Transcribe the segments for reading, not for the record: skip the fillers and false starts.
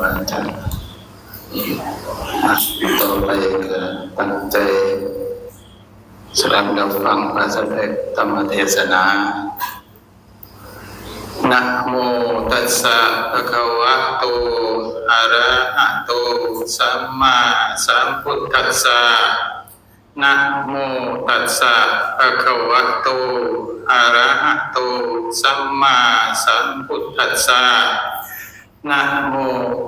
ว่าจะต่อไปก็ตั้งใจสดับรับฟังพระสัทธรรมเทศนานะโมตัสสะภะคะวะโตอะระหะโตสัมมาสัมพุทธัสสะนะโมตัสสะภะคะวะโตอะระหะโตสัมมาสัมพุทธัสสะนะโม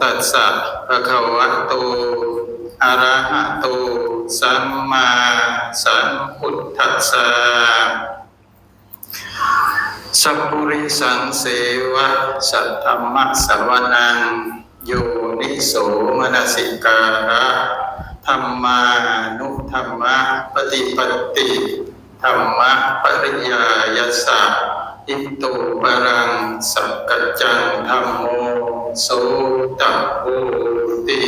ตัสสะภะคะวะโตอะระหะโตสัมมาสัมพุทธัสสะสัพพุริสังเสวะสัทธัมมะสวนังโยนิโสมนสิการะธัมมานุธัมมะปฏิปติธัมมะปริยายัสสะอิโตปรังสักกัจจังธัมโมโสตโพติ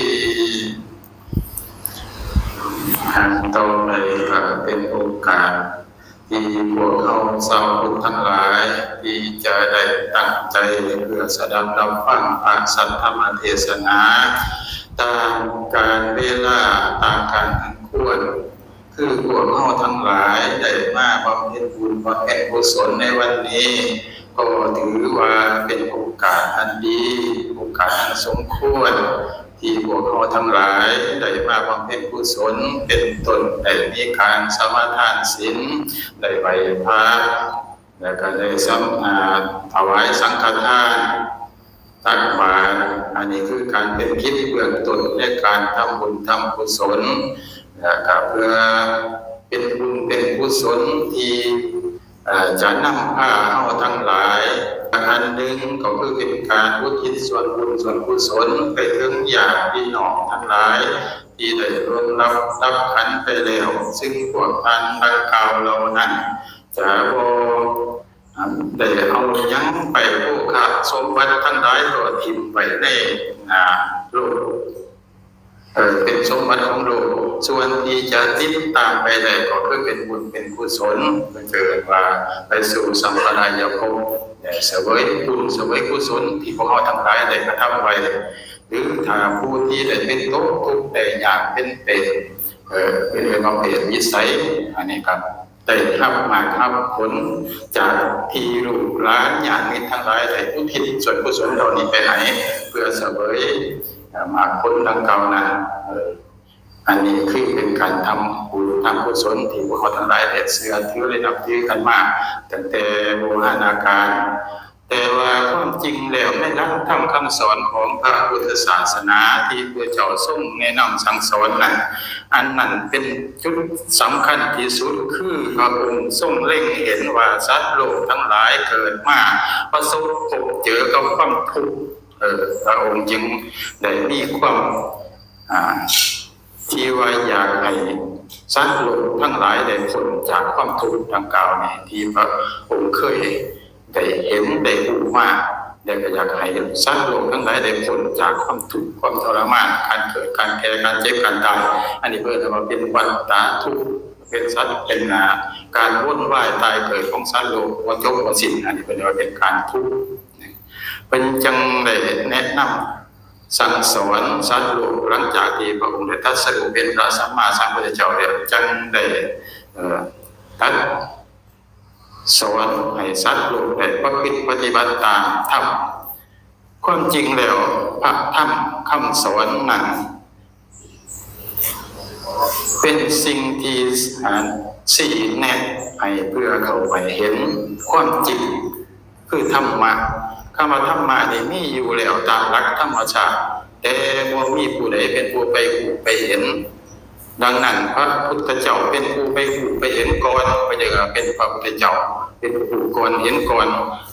ต่อไปก็เป็นโอกาสที่พวกเราชาวพุทธทั้งหลายที่จะได้ตั้งใจเพื่อสดับรับฟังพระสัทธรรมเทศนาตามกาลเวลาตามการอันควรคือพวกเราทั้งหลายได้มาบำเพ็ญบุญบำเพ็ญกุศลในวันนี้ก็ถือว่าเป็นโอกาสอันดีโอกาสอันสมควรที่พวกเราทั้งหลายได้มาบำเพ็ญกุศลเป็นต้นได้มีการสมาทานศีลได้ไหว้พระและก็ได้ถวายสังฆทานตักบาตรอันนี้คือการเป็นกิจเบื้องต้นในการทำบุญทำกุศลและก็เพื่อเป็นบุญเป็นกุศลที่จะนำพาเราทั้งหลายอันหนึ่งก็คือเป็นการอุทิศส่วนบุญส่วนกุศลไปถึงญาติพี่น้องทั้งหลายที่ได้ร่วมรับขันไปแล้วซึ่งพวกท่านดังกล่าวเหล่านั้นจะบ่ได้เอายังไปผู้ข้าสมบัติทั้งหลายก็ทิ้งไว้ในโลกเป็นสมบัติของโลกส่วนที่จะติดตามไปได้ก็คือเป็นบุญเป็นกุศลเกิดว่าไปสู่สัมปรายภพเสวยบุญเสวยกุศลที่พวกเราทั้งหลายได้กระทำไว้หรือถ้าผู้ที่ได้เป็นโตทุกข์ได้ยากเป็นเป็นเรื่องของเหตุวิสัยอันนี้ครับได้รับมาครับผลจากที่ลูกหลานญาติมิตรทั้งหลายได้อุทิศส่วนกุศลเหล่านี้ไปไหนเพื่อเสวยมาผลดังกล่าวนั้นอันนี้คือเป็นการทำบุญทำกุศลที่พวกเขาทั้งหลายได้เสื่อถือได้นับถือกันมาตั้งแต่โบราณกาลแต่ว่าความจริงแล้วในหลักธรรมคำสอนของพระพุทธศาสนาที่พระเจ้าทรงแนะนำสั่งสอนนั้นอันนั้นเป็นจุดสำคัญที่สุดคือพระองค์ทรงเล็งเห็นว่าสัตว์โลกทั้งหลายเกิดมาประสบพบเจอกับความทุกข์พระองค์จึงได้มีความที่ว่าอยากให้สัตว์โลกทั้งหลายได้พ้นจากความทุกข์ดังกล่าวนี้ที่พระองค์เคยได้เห็นได้รู้มาได้ก็อยากให้สัตว์โลกทั้งหลายได้พ้นจากความทุกข์ความทรมานการเกิดการแก่การเจ็บการตายอันนี้เพื่อว่าเป็นวัฏฏะทุกข์เป็นสัตว์เป็นการวนว่ายตายเกิดของสัตว์โลกว่าจบว่าสิ้นอันนี้เพื่อว่าเป็นการทุกข์เป็นจังได้แนะนำสั่งสอนสัตว์โลกหลังจากที่พระองค์ได้ตรัสรู้เป็นพระสัมมาสัมพุทธเจ้าแล้วจังได้ตรัสสอนให้สัตว์โลกได้ประพฤติปฏิบัติตามธรรมความจริงแล้วพระธรรมคำสอนนั้นเป็นสิ่งที่ชี้แนะให้เพื่อเข้าไปเห็นความจริงคือธรรมะคำว่าธรรมะนี่มีอยู่แล้วตามหลักธรรมชาติแต่ว่ามีผู้ใดเป็นผู้ไปหูไปเห็นดังนั้นพระพุทธเจ้าเป็นผู้ไปหูไปเห็นก่อนพระเจ้าเป็นพระพุทธเจ้าเป็นผู้ก่อนเห็นก่อน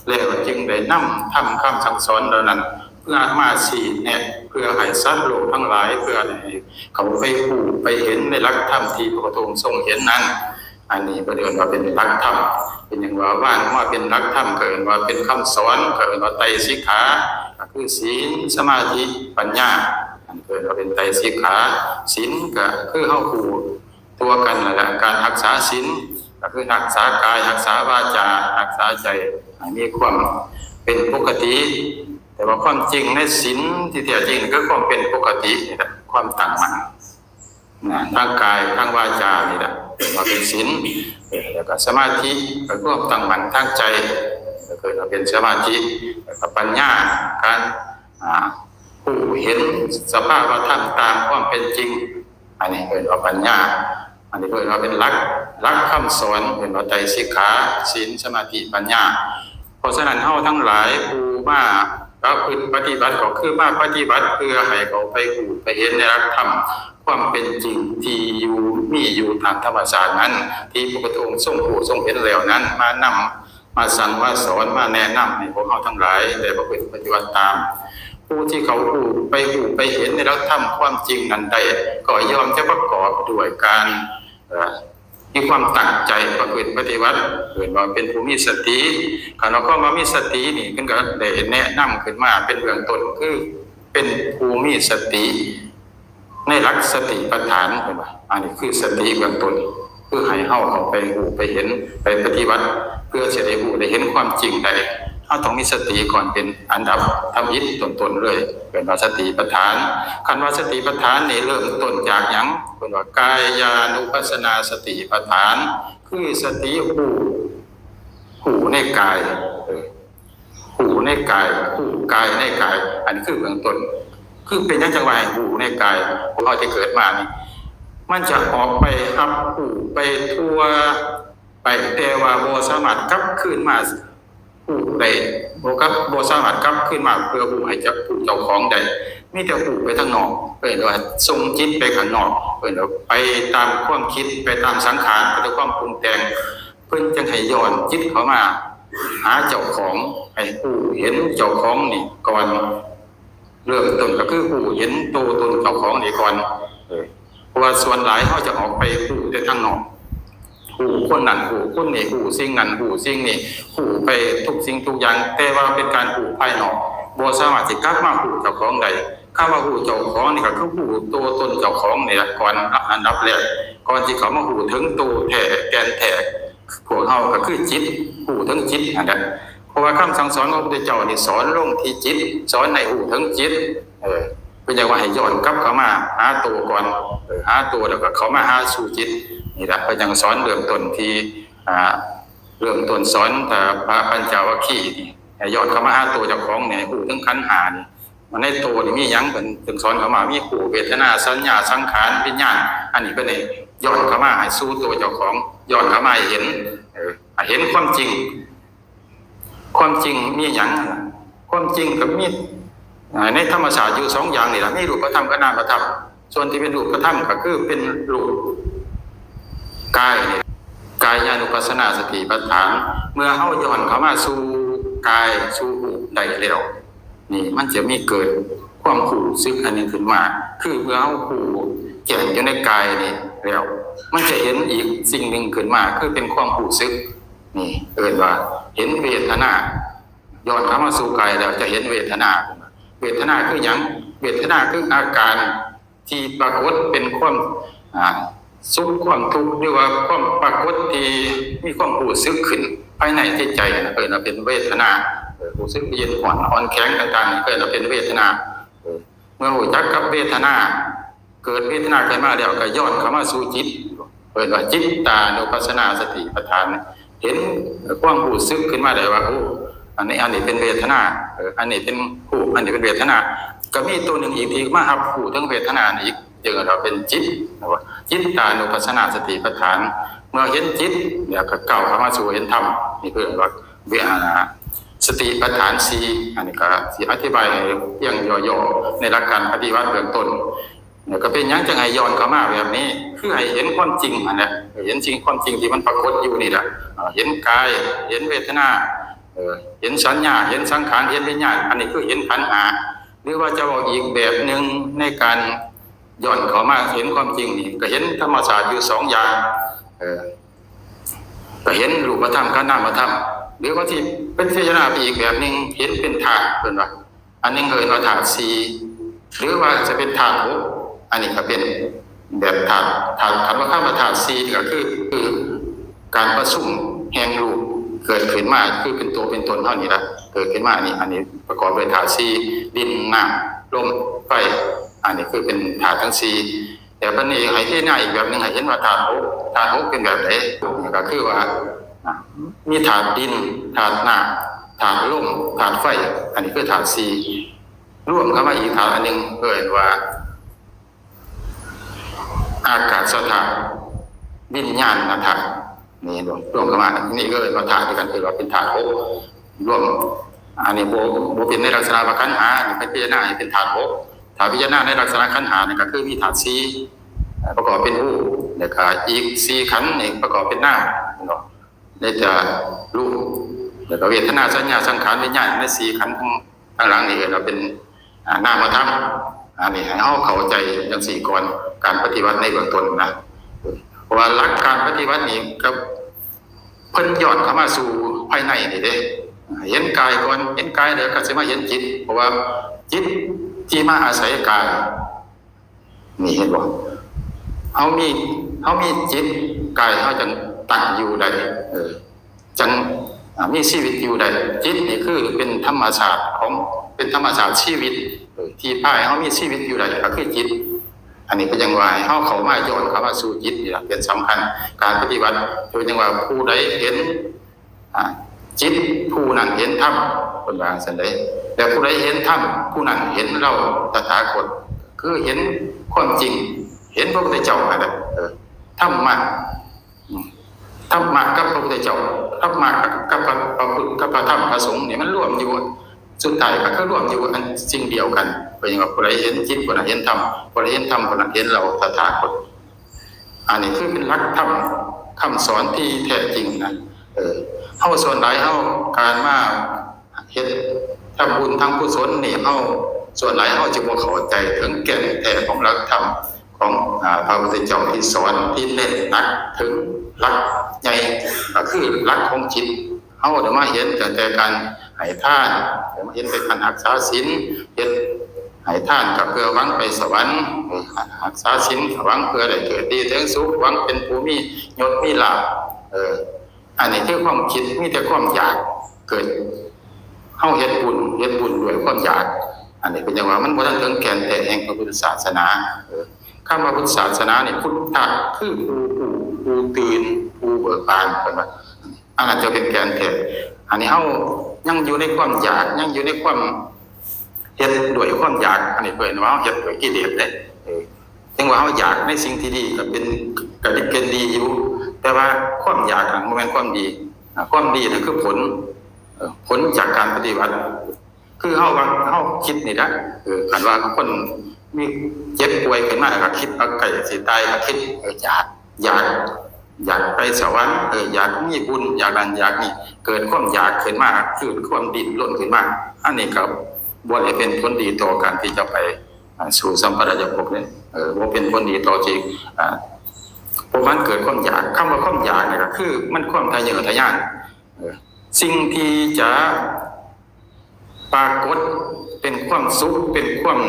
แล้วจึงได้นำธรรมคำสั่งสอนเหล่านั้นเพื่อมาชี้แนะเพื่อให้สัตว์โลกทั้งหลายเพื่อให้เขาไปหูไปเห็นในหลักธรรมที่พระพุทธองค์ทรงเห็นนั้นอันนี้ประเดี๋ยวว่าเป็นหลักธรรมเป็นอย่างว่าเป็นหลักธรรมเกิดว่าเป็นคำสอนเกิดว่าไตรสิกขาคือศีลสมาธิปัญญาอันเกิดว่าเป็นไตรสิกขาศีลก็คือเข้าคู่ตัวกันนั่นแหละการรักษาศีลก็คือรักษากายรักษาวาจารักษาใจมีความเป็นปกติแ แต่ว่าความจริงในศีลที่แท้จริงก็ความเป็นปกตินี่แหละความตั้งมั่นทางกายทางวาจานี่แหละเราเป็นศีลแล้วก็สมาธิก็ความตั้งมั่นทางใจก็คือเราเป็นสมาธิแล้วก็ปัญญาการผู้เห็นสภาพธรรมตามความเป็นจริงอันนี้เป็นว่าปัญญาอันนี้เป็นว่าเป็นหลักคำสอนเป็นว่าไตรสิกขาศีลสมาธิปัญญาเพราะฉะนั้นเฮาทั้งหลายผู้มาเราคือปฏิบัติก็คือมาปฏิบัติเพื่อให้เขาไปหูไปเห็นในหลักธรรมความเป็นจริงที่อยู่ตามธรรมชาตินั้นที่พระพุทธองค์ทรงผู้ทรงเห็นแล้วนั้นมานำมาสั่งมาสอนมาแนะนำให้พวกเราทั้งหลายได้ประพฤติปฏิบัติตามผู้ที่เขาหูไปเห็นในหลักธรรมความจริงนั้นได้ก็ยอมจะประกอบด้วยการมีความตั้งใจประพฤติปฏิบัติเกิดว่าเป็นผู้มีสติการเราก็มามีสตินี่ขึ้นก็ได้แนะนำขึ้นมาเป็นเบื้องต้นคือเป็นผู้มีสติในหลักสติปัฏฐานเห็นป่ะอันนี้คือสติเบื้องต้นคือให้เฮาเอาไปหูไปเห็นไปปฏิบัติเพื่อจะได้หูได้เห็นความจริงได้เฮาต้องมีสติก่อนเป็นอันดับทำอิฐต้นๆเลยเป็นว่าสติปัฏฐานคันว่าสติปัฏฐานนี่เริ่มต้นจากหยังเป็นว่ากายานุปัสสนาสติปัฏฐานคือสติหูในกายหูในกายหูกายในกายอันนี้คือเบื้องต้นคือเป็นยังจังหวะหูในกายพวกเราที่เกิดมานี่มันจะออกไปรับหูไปทั่วไปแต่ว่าบ่สามารถกลับคืนมาหูได้บ่สามารถกลับคืนมาเพื่อหูให้จับหูเจ้าของได้มีแต่หูไปทางนอกว่าส่งจิตไปข้างนอกว่าไปตามความคิดไปตามสังขารไปตามความปรุงแต่งเพิ่นจังให้ย้อนจิตเข้ามาหาเจ้าของให้ผู้เห็นเจ้าของนี่ก่อนเริ่มต้นก็คือผู้เห็นตัวตนเจ้าของนี่ก่อนเพราะว่าส่วนหลายเขาจะออกไปผู้แต่ทางนอกผู้คนนั้นผู้คนนี่ผู้สิ่งนั้นผู้สิ่งนี่ผู้ไปทุกสิ่งทุกอย่างแต่ว่าเป็นการผู้ภายนอกบ่สามารถสิกลับมาผู้เจ้าของได้คำว่าผู้เจ้าของนี่ก็คือผู้ตัวตนเจ้าของนี่แหละก่อนอันดับแรกก่อนที่เขามาผู้ถึงตัวแท้แกนแท้พวกเฮาก็คือจิตผู้ถึงจิตอันนั้นเพราะว่าคำสั่งสอนของพระพุทธเจ้านี่สอนลงที่จิตสอนในหูถึงจิตเป็นอย่างว่าให้ย้อนกลับเข้ามาหาตัวก่อนหาตัวแล้วก็เข้ามาหาสู่จิตนี่แหละเป็นอย่างสอนเริ่มต้นที่เริ่มต้นสอนแต่พระปัญจวัคคีย์นี่ย้อนเข้ามาหาตัวเจ้าของเนี่ยหูถึงขันธ์ห้านี่มันในตัวนี่มีหยังเป็นถึงสอนเข้ามามีหูเวทนาสัญญาสังขารวิญญาณอันนี้เป็นย้อนเข้ามาให้สู่ตัวเจ้าของย้อนเข้ามาเห็นความจริงมีอย่างความจริงกับมีในธรรมชาติอยู่สองอย่างนี่แหละมีรูปธรรมกับนามธรรมส่วนที่เป็นรูปธรรมก็คือเป็นรูปกายเนี่ยกายานุปัสสนาสติปัฏฐานเมื่อเฮาย้อนเข้ามาสู่กายสู่หูได้แล้วนี่มันจะมีเกิดความหูซึกอันนี้ขึ้นมาคือเมื่อเฮาหูแก่อยู่ในกายนี่แล้วมันจะเห็นอีกสิ่งหนึ่งขึ้นมาคือเป็นความหูซึกนี่เอิ้นว่าเห็นเวทนาย้อนเข้ามาสู่กายแล้วจะเห็นเวทนาคือหยังเวทนาคืออาการที่ปรากฏเป็นความสุขความทุกข์หรือว่าความปรากฏที่มีความรู้สึกขึ้นภายในจิตใจนะเป็นเวทนารู้สึกเย็นอ่อนแข็งต่างๆเป็นเวทนาเมื่อรู้จักกับเวทนาเกิดเวทนาขึ้นมาแล้วก็ย้อนเข้ามาสู่จิตว่าจิตตานุปัสสนาสติปัฏฐานเห็นความรู้สึกขึ้นมาได้ว่าอันนี้เป็นเวทนาอันนี้เป็นผู้อันนี้เป็นเวทนาก็มีตัวหนึ่งอีกมาหับผู้ทั้งเวทนาอีกจึงเราเป็นจิตว่าจิตตานุปัสสนาสติปัฏฐานเมื่อเห็นจิตเนี่ยก็ก้าวเข้ามาสู่เห็นธรรมนี่คือว่าวิหารสติปัฏฐานสี่อันนี้ก็สิอธิบายเพียงย่อๆในหลักการปฏิบัติเบื้องต้นเนี่ยก็เป็นยังจังไงย้อนเข้ามาแบบนี้คือให้เห็นความจริงอันนี้เห็นสิ่งความจริงที่มันปรากฏอยู่นี่แหละเห็นกายเห็นเวทนาเห็นสัญญาเห็นสังขารเห็นวิญญาณอันนี้คือเห็นขันธ์ห้าหรือว่าจะบอกอีกแบบหนึ่งในการย้อนเข้ามาเห็นความจริงนี่ก็เห็นธรรมชาติอยู่สองอย่างก็เห็นรูปธรรมกับนามธรรมหรือว่าที่เป็นพิจารณาไปอีกแบบหนึ่งเห็นเป็นธาตุเป็นว่าอันนี้เห็นว่าธาตุสี่หรือว่าจะเป็นธาตุหกอันนี้ก็เป็นแบบธาตุคำว่าธาตุสี่ก็คือการประชุมแห่งรูป เกิดขึ้นมาคือเป็นตัวเป็นตนเท่านี้ละเกิดขึ้นมาอันนี้ประกอบด้วยธาตุสี่ดินน้ำลมไฟอันนี้คือเป็นธาตุทั้งสี่แต่ปัจจุบันให้ที่หน้าอีกแบบนึงให้เห็นว่าธาตุหกเป็นแบบไหนก็คือว่ามีธาตุดินธาตุน้ำธาตุลมธาตุไฟอันนี้คือธาตุสี่ร่วมเข้ามาอีกธาตุอันหนึ่งเอ่ยว่าอากาศธาตุวิญญาณธาตุนี่รวมเข้ามานี่ก็เลยมาธาตุด้วยกันคือว่าเป็นธาตุหกร่วมอันนี้โบเป็นในลักษณะว่าขันธ์ห้าเป็นพิจารณาเป็นธาตุหกถ้าพิจารณาในลักษณะขันธ์ห้านี่ก็คือมีธาตุสี่ประกอบเป็นรูปแล้วก็อีกสี่ขันธ์นี่ประกอบเป็นนามได้จะรูปแล้วก็เวทนาสัญญาสังขารวิญญาณในสี่ขันธ์ทั้งหลังนี่เราเป็นนามธรรมอันนี้ให้เข้าใจอย่างสี่ก่อนการปฏิบัติในเบื้องต้นนะเพราะว่าหลักการปฏิบัตินี้ก็เพิ่นย้อนเข้ามาสู่ภายในนี่เด้เห็นกายก่อนเห็นกายเดี๋ยวก็จะมาเห็นจิตเพราะว่าจิตที่มาอาศัยกายนี่เห็นบ่เขามีจิตกายเขาจะตั้งอยู่ได้จังมีชีวิตอยู่ได้จิตนี่คือเป็นธรรมชาติของเป็นธรรมชาติชีวิตที่พายเขามีชีวิตอยู่ได้ก็คือจิตอันนี้ก็ยังว่าเขามาย้อนเข้ามาสู่จิตนี่แหละเป็นสำคัญการปฏิบัติโดยยังว่าผู้ใดเห็นจิตผู้นั้นเห็นธรรมคนบางสันใดแต่ผู้ใดเห็นธรรมผู้นั้นเห็นเราตถาคตคือเห็นความจริงเห็นพระพุทธเจ้าอะไรธรรมะกับพระพุทธเจ้าธรรมะกับพระพุทธกับพระธรรมพระสงฆ์เนี่ยมันรวมอยู่สุดท้ายก็รวมอยู่อันสิ่งเดียวกันเป็นอย่างว่าผู้ใดเห็นจิตผู้นั้นเห็นธรรมผู้ใดเห็นธรรมผู้นั้นเห็นเราตถาคตอันนี้คือเป็นหลักธรรมคำสอนที่แท้จริงนะเฮาส่วนใดเฮาการมาเฮ็ดทำบุญทำกุศลนี่เฮาส่วนใดเฮาจะบ่เข้าใจถึงแก่นแท้ของหลักธรรมของพระพุทธเจ้าที่สอนที่เน้นหนักถึงหลักใหญ่ก็คือหลักของจิตเฮาได้มาเห็นแต่การให้ทานเห็นแต่การรักษาศีลเฮ็ดให้ทานก็เพื่อหวังไปสวรรค์รักษาศีลหวังเพื่อได้เกิดดีถึงสุขหวังเป็นผู้มียศมีลาภอันนี้คือความคิดมีแต่ความอยากเกิดเฮาเฮ็ดบุญด้วยความอยากอันนี้เป็นอย่างว่ามันบ่ทันถึงแก่นแท้แห่งพระพุทธศาสนาคำว่าพุทธศาสนานี่พุทธะคือผู้ตื่นผู้เบิกบานเพิ่นว่าอันนั้นจะเป็นแก่นแท้อันนี้เฮายังอยู่ในความอยากยังอยู่ในความเฮ็ดด้วยความอยากอันนี้เพิ่นว่าเฮ็ดด้วยกิเลสเด้ถึงว่าเฮาอยากในสิ่งที่ดีก็เป็นดีอยู่แต่ว่าความอยากมันบ่แม่นความดีความดีนั่นคือผลจากการปฏิบัติคือเฮาคิดนี่นะคันว่าคนมีเจ็บป่วยขึ้นมาก็คิดว่าใกล้สิตายก็คิดอยากไปสวรรค์อยากมีบุญอยากนั้นอยากนี่เกิดความอยากขึ้นมาคือความดิ้นรนขึ้นมาอันนี้ก็บ่ได้เป็นผลดีต่อการที่จะไปสู่สัมปรายภพเนี่ยบ่เป็นผลดีต่อที่เพราะมันเกิดความอยากคำว่าความอยากเนี่ยก็คือมันความทะเยอทะยานสิ่งที่จะปรากฏเป็นความสุขเป็นความ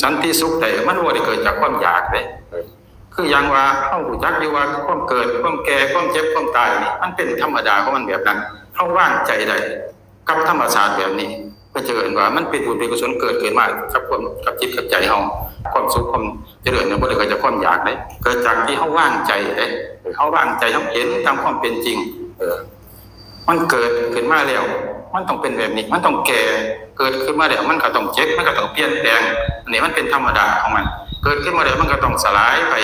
สันติสุขแต่มันบ่ได้เกิดจากความอยากเด้คืออย่างว่าเฮารู้จักอยู่ว่าความเกิดความแก่ความเจ็บความตายนี่มันเป็นธรรมดาของมันแบบนั้นเฮาวางใจได้กับธรรมชาติแบบนี้ก็จะเห็นว่ามันเป็นบุญเป็นกุศลเกิดขึ้นมากับจิตกับใจเฮาความสุขความเจริญเนี่ยบ่ได้เกิดจากความอยากเด้เกิดจากที่เฮาวางใจเด้เฮาวางใจเฮาเห็นตามความเป็นจริงมันเกิดขึ้นมาแล้วมันต้องเป็นแบบนี้มันต้องแก่เกิดขึ้นมาแล้วมันก็ต้องเจ็บมันก็ต้องเปลี่ยนแปลงอันนี้มันเป็นธรรมดาของมันเกิดขึ้นมาแล้วมันก็ต้องสลายไป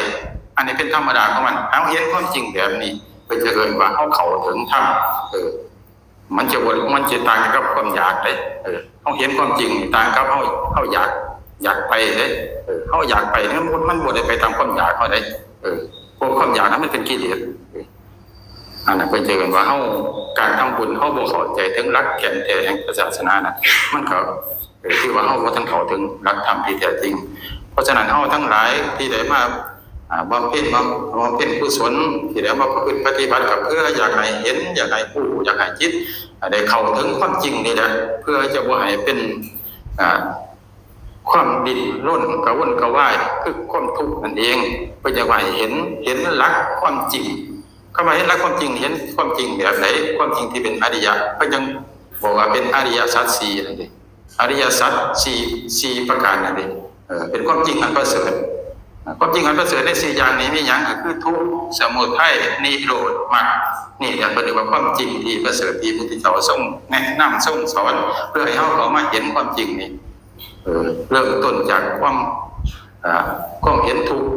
อันนี้เป็นธรรมดาของมันเอาเห็นความจริงแบบนี้เพื่อจะเกิดว่าเขาถึงธรรมมันจะต่างกับความอยากเลยเขาเห็นความจริงต่างกับเขาอยากไปเลยเขาอยากไปเนี่ยมันบ่ได้ไปตามความอยากเขาได้พวกความอยากนั้นมันเป็นกิเลสอันนั้นเป็นเจอกันว่าการทำบุญเขาบ่เข้าใจถึงหลักแก่นแท้แห่งศาสนานะมันก็คือว่าเขาบ่ทันเข้าถึงหลักธรรมที่แท้จริงเพราะฉะนั้นเขาทั้งหลายที่ได้มาบำเพ็ญกุศลที่ได้มาปฏิบัติกับเพื่ออยากให้เห็นอยากให้ผู้อยากให้จิตได้เข้าถึงความจริงนี่แหละเพื่อจะบ่ให้เป็นความดิ้นรนกระวนกระวายคือความทุกข์นั่นเองเพื่อจะให้เห็นหลักความจริง เข้ามาเห็นหลักความจริงเห็นความจริงแบบไหนความจริงที่เป็นอริยะก็ยังบอกว่าเป็นอริยสัจสี่นั่นเองอริยสัจสี่ประการนั่นเองเป็นความจริงอันประเสริฐความจริงอันประเสริฐในสี่อย่างนี้มีอย่างคือทุกข์สมุทัยนิโรธมรรคนี่อย่างเป็นว่าความจริงที่ประเสริฐที่พระพุทธเจ้าทรงแนะนำทรงสอนเพื่อให้เขามาเห็นความจริงนี้เริ่มต้นจากความเห็นทุกข์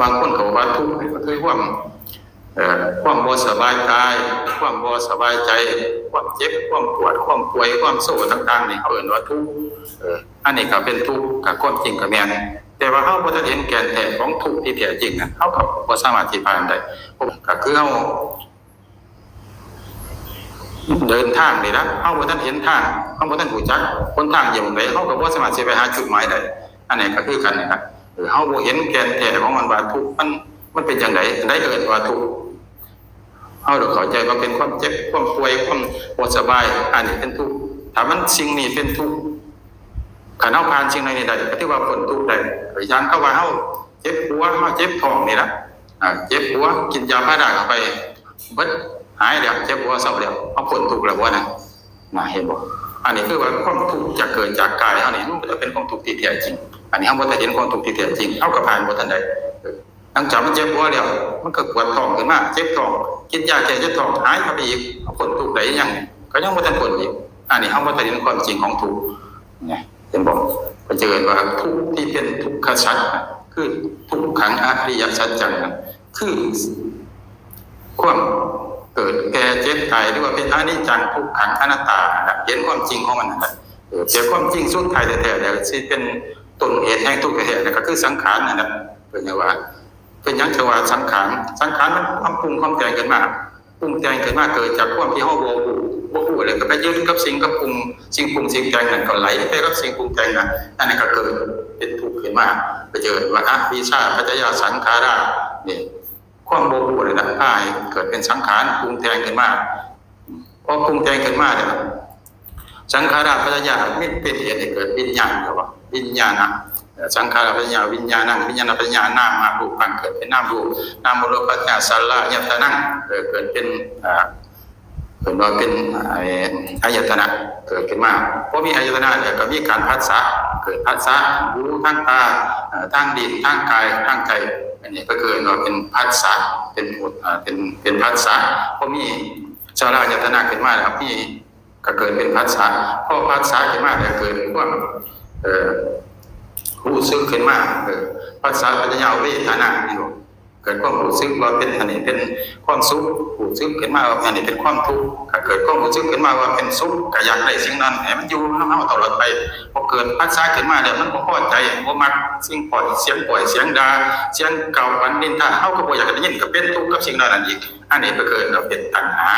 บางคนเขาว่าทุกข์ก็คือความบ่สบายกายความบ่สบายใจความเจ็บความปวดความป่วยความโศกต่างๆนี่เขาเอ่ยว่าทุกข์อันนี้ก็เป็นทุกข์กับความจริงกับแม่นแต่ว่าเขาบ่ทันเห็นแก่นแท้ของทุกข์ที่แท้จริงนะเขาก็บ่สามารถที่ผ่านได้ก็คือเขาเดินทางนี่นะเขาบ่ทันเห็นทางเขาบ่ทันรู้จักคนทางอยู่ไหนเขาก็บ่สามารถสิไปหาจุดหมายได้อันนี้ก็คือกันนะครับเขาบ่เห็นแก่นแท้ของมันว่าทุกข์มันเป็นจังได๋ได้เอิ้นว่าทุกข์เอาเราเข้าใจว่าเป็นความเจ็บความป่วยความบ่สบายอันนี้เป็นทุกข์ถ้ามันสิ่งนี้เป็นทุกข์ขันเอาผ่านสิ่งใดได้ก็ถือว่าพ้นทุกข์ได้อย่างเขาว่าเฮาเจ็บหัวเฮาเจ็บท้องนี่ล่ะเจ็บหัวกินยาพาราเข้าไปเบิดหายแล้วเจ็บหัวเศร้าแล้วเอาพ้นทุกข์แล้วบ่นะเห็นบ่อันนี้คือว่าความทุกข์จะเกิดจากกายเฮานี่มันจะเป็นความทุกข์ที่แท้จริงอันนี้เฮาบ่ได้เห็นความทุกข์ที่แท้จริงเฮาก็ผ่านบ่ทันได้หลังจากมันเจ็บหัวแล้วมันก็ปวดท้องขึ้นมาเจ็บท้องกินยาแก้เจ็บท้องหายไปอีกเอาพ้นทุกข์ได้ยังก็ยังบ่ทันพ้นอีกอันนี้เฮาบ่ได้เห็นความจริงของทุกข์เนี่ยเห็นบ่ก็จะเห็นว่าทุกข์ที่เป็นทุกขสัจคือทุกขังอริยสัจจังคือความเกิดแก่เจ็บตายหรือว่าเป็นอนิจจังทุกขังอนัตตาเห็นความจริงของมันนะแต่ความจริงสุดท้ายแท้ๆแล้วสิเป็นต้นเหตุแห่งทุกข์แท้ๆก็คือสังขารนั่นแหละเป็นอย่างว่าเป็นอย่างที่ว่าสังขารมันความปรุงความแต่งขึ้นมาปรุงแต่งขึ้นมาเกิดจากความที่เฮาบ่รู้อะไรก็ไปยึดกับสิ่งกับปรุงสิ่งปรุงสิ่งแต่งนั่นก็ไหลไปกับสิ่งปรุงแต่งนั้นอันนี้ก็เกิดเป็นทุกข์ขึ้นมาไปเจอว่าอวิชชาปัจจยสังขารานี่ความบ่รู้อะไรนะเกิดเป็นสังขารปรุงแต่งขึ้นมาพอปรุงแต่งขึ้นมาเนี่ยสังขาราปัจจยไม่เป็นเหตุให้เกิดวิญญาณหรอวิญญาณสังขารปัญญาวิญญาณังวิญญาณปัญญานามมารูปังเกิดเป็นนามรูปนามรูปปัญญาสัลลายตนะเกิดเป็นว่าเป็นอายตนะเกิดขึ้นมาเพราะมีอายตนะเนี่ยก็มีการผัสสะเกิดผัสสะหูทางตาทางดินทางกายทางใจอันนี้ก็เกิดว่าเป็นผัสสะเป็นผัสสะเพราะมีสัลลายตนะขึ้นมาแล้วมีก็เกิดเป็นผัสสะพอผัสสะขึ้นมาเนี่ยเกิดความรู้สึกขึ้นมาภาษาปัญญาเวทนาอยู่เกิดความรู้สึกว่าเป็นอันนี้เป็นความสุขรู้สึกขึ้นมาว่าอันนี้เป็นความทุกข์เกิดความรู้สึกขึ้นมาว่าเป็นสุขก็อยากได้สิ่งนั้นให้มันอยู่นำเฮาตลอดไปพอเกิดภาษาขึ้นมาแล้วมันบ่พอใจบ่มักสิ่งปล่อยเสียงด่าเสียงเก่าปันนินทาเฮาก็บ่อยากได้ยินก็เป็นทุกข์กับสิ่งนั้นอีกอันนี้ก็เกิดว่าเป็นตัณหา